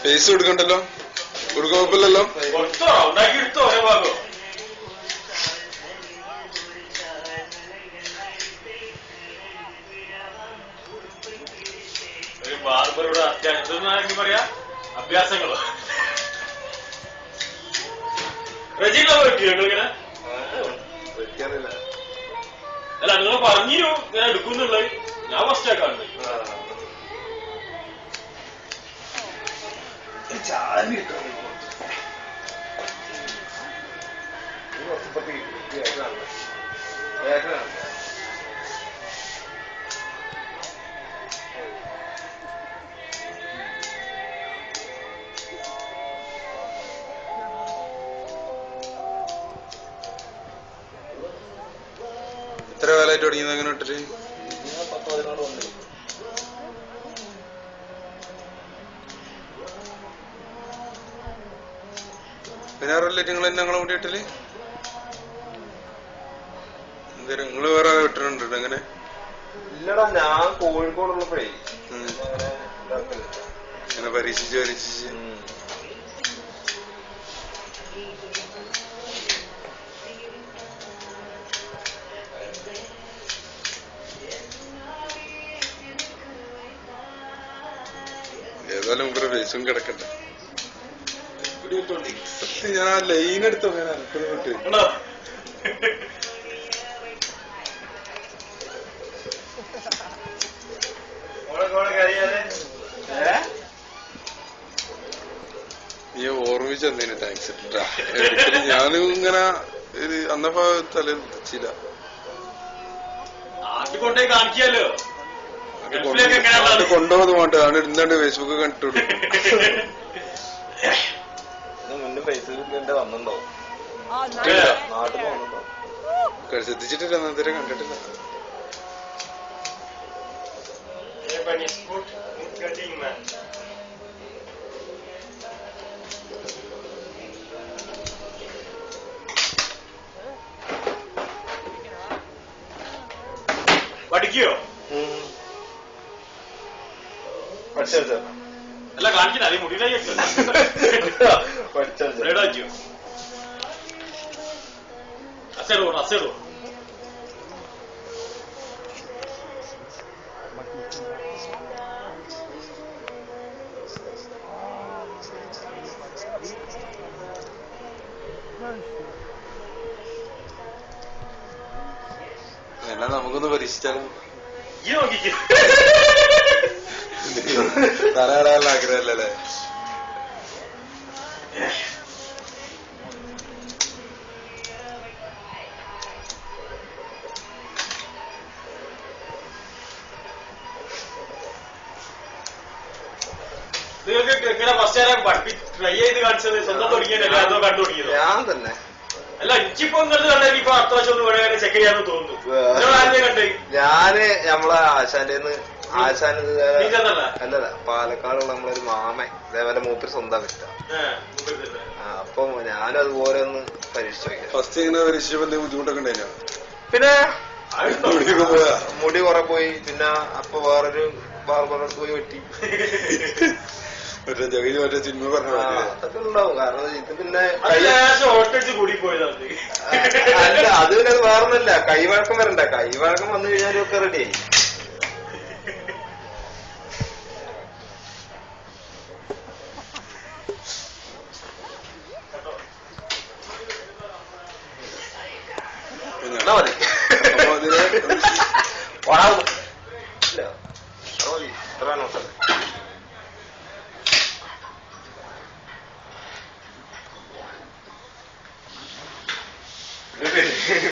Face കൊടുക്കണ്ടല്ലോ, കൊടുക്കാൻ കുഴപ്പമില്ലല്ലോ. ബാർബറുടെ അത്യാവശ്യം പറയാ അഭ്യാസങ്ങളോ റജീന പറ്റിയോ ഇങ്ങനെ? അല്ല നിങ്ങൾ പറഞ്ഞു ഞാൻ എടുക്കുന്നുള്ളത്, ഞാൻ ഫസ്റ്റ് ആക്കാണ്ട്. എത്ര കാലമായിട്ട് തുടങ്ങിയത് അങ്ങനെ ഇട്ടിട്ട്? പതിനാറല്ലേ നിങ്ങൾ തന്നെ ഞങ്ങളെ കൂടി ഇട്ടില്? എന്തേലും നിങ്ങള് വേറെ ഇട്ടിട്ടുണ്ട് അങ്ങനെ? ഇല്ലടാ, ഞാൻ കോഴിക്കോടുള്ളപ്പോഴേ അങ്ങനെ പരീക്ഷിച്ച് ഏതായാലും ഇവരുടെ ഫേസും കിടക്കട്ടെ. സത്യം ഞാൻ ആ ലൈൻ എടുത്തോ ഞാൻ അനക്കുന്നത് നീ ഓർമ്മിച്ചെന്നേന് താങ്ക്സ് ഇട്ടാ. ഞാനും ഇങ്ങനെ അന്നപ്പോ തല തെച്ചില്ല. കാണിക്കാലോ കൊണ്ടുപോകുന്നത് വേണ്ട, അവിടെ ഇരുന്നാണ്ട് ഫേസ്ബുക്ക് കണ്ടിട്ടു. മുന്നേ ഫേസ്ബുക്കിൽ വന്നിട്ടുണ്ടോ? നാട്ടിൽ വന്നിട്ടുണ്ടോ? ശ്രദ്ധിച്ചിട്ടില്ല, അന്നേരം കണ്ടിട്ടില്ല. പഠിക്കോ? അല്ല കാണിക്കുന്ന അതേ മുടിയിലാക്കിയോ? അസേടോ അസേടോ എന്നാ നമുക്കൊന്ന് പരീക്ഷിച്ചാലും ഈ നോക്കിക്കോ. തലയിടാനുള്ള ആഗ്രഹമല്ലേ? ട്രൈ ചെയ്ത് കാണിച്ചത് സ്വന്തം തുടങ്ങിയതല്ലേ, അതോ കണ്ടു തുടങ്ങിയത്? ഞാൻ തന്നെ. അല്ല എനിക്കിപ്പോ ഇങ്ങോട്ട് കണ്ടെങ്കിൽ ഇപ്പൊ അടുത്ത വർഷം ഒന്ന് ഇവിടെ ചെക്ക് ചെയ്യാന്ന് തോന്നുന്നു. കണ്ടേ ഞാന് നമ്മളെ ആശാന്റെ അല്ലല്ല, പാലക്കാടുള്ള നമ്മളൊരു മാമൻ ഇതേപോലെ മൂപ്പര് സ്വന്തം വിറ്റ. അപ്പൊ ഞാനും അതുപോലെ ഒന്ന് പരീക്ഷിച്ചു നോക്കിയത്. ഫസ്റ്റ് ഇങ്ങനെ പരീക്ഷിച്ചപ്പോ എന്തെങ്കിലും ബുദ്ധിമുട്ടൊക്കെ ഉണ്ടായിനോ? പിന്നെ മുടി കുറെ പോയി. പിന്നെ അപ്പൊ വേറൊരു ബാർബറടുത്ത് പോയി വെട്ടി. മറ്റേ സിനിമ പറഞ്ഞു അതൊക്കെ ഉണ്ടാവും. കാരണം ഇത് പിന്നെ കൂടി പോയതാണ്. അല്ല, അത് പിന്നെ അത് വേറൊന്നുമില്ല, കൈവഴക്കം വരണ്ട. കൈവഴക്കം വന്നു കഴിഞ്ഞാലും ഒക്കെ റെഡിയായി. മതി.